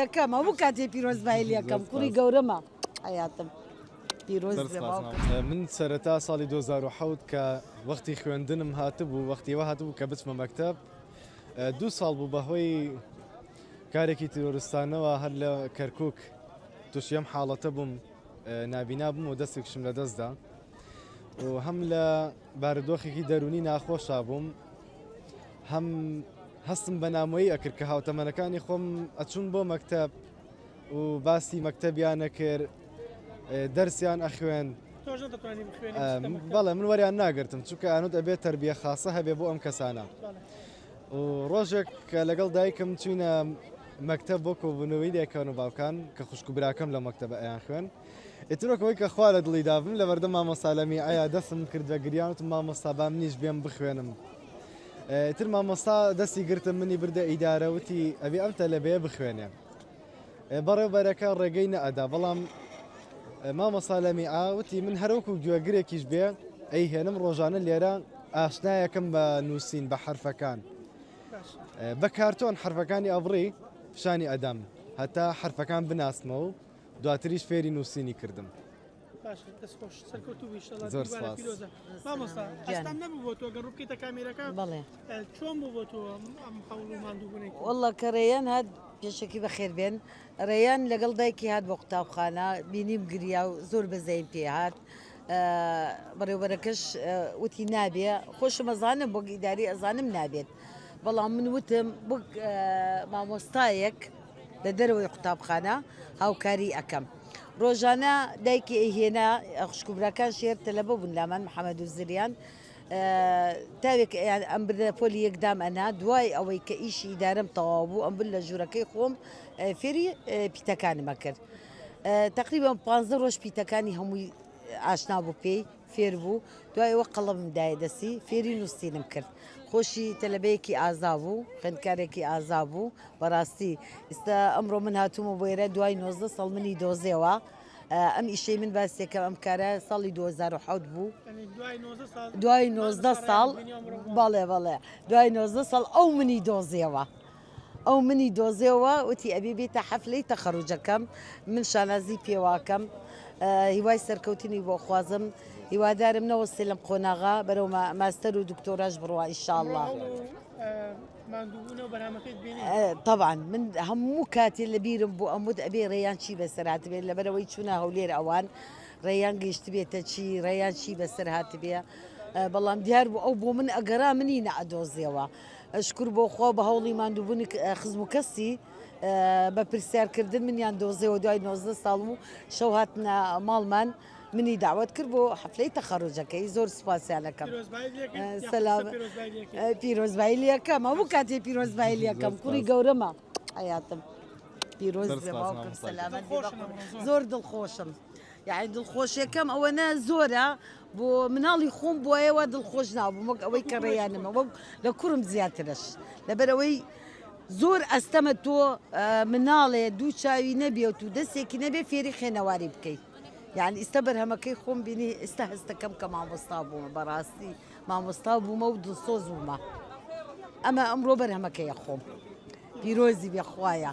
یەکەم هەموو کاتێ پیرۆزبایی یەکەم کوڕی گەورەمە حیاتم پیرۆز من سەرەتا ساڵی 2007 کە وەختی خوێندنم هاتبوو وەختیەوە هاتبوو کە بچمە مەکتەب 2 ساڵ بوو بەهۆی کارێکی تیرۆریستانەوە هەر لە کەرکووک تووشی ئەم حاڵەتە بووم نابینا بووم و دەستێکشم لە دەستدا و هەم لە بارودۆخێکی دەرونی ناخۆشا بووم هەم هەستم بە نامۆیی ئەکرد کە هاوتەمەنەکانی خۆم ئەچوون بۆ مەکتەب و باسی مەکتەبیان نەکرد دەرسیان ئەخوێن بەڵێ من وەریان ناگرتم چونکە ئەنوت ئەبێت تەربیە خاسە هەبێ بۆ ئەم کەسانە و ڕۆژێک لەگەڵ دایکم چوینە مەکتەب بۆ کۆبوونەوەی دایکان و باوکان کە خوشک و براکەم لە مەکتەبە ئەیان خوێن ئیترۆکەوەی کە خوا لە دڵی دابم لەبەردەم مامۆستالەمی ئایا دەستم کرد بە گریانوتم مامۆستا بام نیش بێم بخوێنم تر مامۆستا دەستی گرتم منی بردە ئیدارەوتی ئەبێ ئەم تەلەبەیە بخوێنێ بەڕێوبەرەکە ڕێگەی نەئەدا بەڵام مامۆسالەمی ئاوتی من هەروەکو گوێگرێکیش بێ ئەی هێنم ڕۆژانە لێرە ئاشنایەکەم بە نووسین بە حرفەکان بە کارتۆن حرفەکانی ئەبڕی پیشانی ئەدەم هەتا حرفەکان بناسمەوە و دواتریش فێری نووسینی کردم والله کە ڕێیان هات پێشەکی بەخێر بێن ڕێیان لەگەڵ دایکی هات بۆ قوتابخانە بینیم گریا و زۆر بەزەین پێ هات بەڕێوبەرەکەش وتی نابێ خۆشم ئەزانم بۆ ئیداری ئەزانم نابێت بەڵام من وتم بۆ مامۆستایەک لە دەرەوەی قوتابخانە هاوکاری ئەەکەم ڕۆژانە دایکی ئەهێنا خوشکبراکان شێر تەلەبە بوون لامان محەممەد و زریان تاوێک ئەم بردە پۆلی یەکدام ئەنا دوای ئەوەی کە ئیشی ئیدارەم تەواو بوو ئەم بر لە ژوورەکەی خۆم فێری پیتەکانمە کرد تقریبان 15 ڕۆژ پیتەکانی هەمووی ئاشنا بوو پێی فێر بوو دوای ئەوە قەڵەمدایە دەسی فێری نووسینم کرد خۆشی تەلەبەیەکی ئازا بوو خوێندکارێکی ئازا بوو بەڕاستی ئێستا ئەمڕۆ من هاتوومە بۆ ئێرە دوای 19 ساڵ منی دۆزێەوە ئەم ئیشەی من باسێکە ئەم کارە ساڵی 2007 بوو دوای 19 ساڵ بەڵێ بەڵێ دوای 19 ساڵ ئەو منی دۆزێەوە ئەو منی دۆزێەوە وتی ئەبێ بێتە حەفلەی تەخەڕوجەکەم من شانازی پێواکەم هیوای سەرکەوتنی بۆ خوازم هیوادارم نەوەستی لەم قۆناغا بەرەو ماستەر و دکتۆراش بڕوا ئینشاءالله طبعا من هەموو کاتێ لە بیرم بۆ ئەمود ئەبێ ڕێیان چی بەسەر هاتبێت لەبەرەوەی چوونە هەولێر ئەوان ڕێیان گەیشت بێتە چی ڕێیان چی بەسەر هاتبێ بەڵام دیار بوو ئەو بۆ من ئەگەرا منی نەئەدۆزیەوە ئەشکر بۆ خۆ بە هەوڵی ماندووبوونی خزم و کەسی بە پرسیارکردن منیان دۆزیەوە دوای 19 ساڵ و شەو هاتنە ماڵمان منی داوت کرد بۆ حەفلەی تەخەڕوجەکەی زۆر سوپاسیانەکەم پیرۆزبایی یەکەم هەموو کاتێ پیرۆزبایی یەکەم کوڕی گەورەمە حیاتم پیرۆز سەلامەت زۆر دڵخۆشم یعنی دڵخۆشیەکەم ئەوەنە زۆرە بۆ مناڵی خۆم بۆیەوە دڵخۆش نابووم وەک ئەوەی کە ڕێیانمە وەک لە کوڕم زیاترش لەبەرەوەی زۆر ئەستەمە تۆ مناڵێ دوو چاوی نەبێت و دەستێکی نەبێ فێری خێنەواری بکەیت یعنی ئێستا بەرهەمەکەی خۆم بینی ئێستا هەستەکەم کە مامۆستا بوومە بەڕاستی مامۆستا بوومە و دڵسۆز بوومە ئەمە ئەمڕۆ بەرهەمەکەیە خۆم پیرۆزی بێخوایە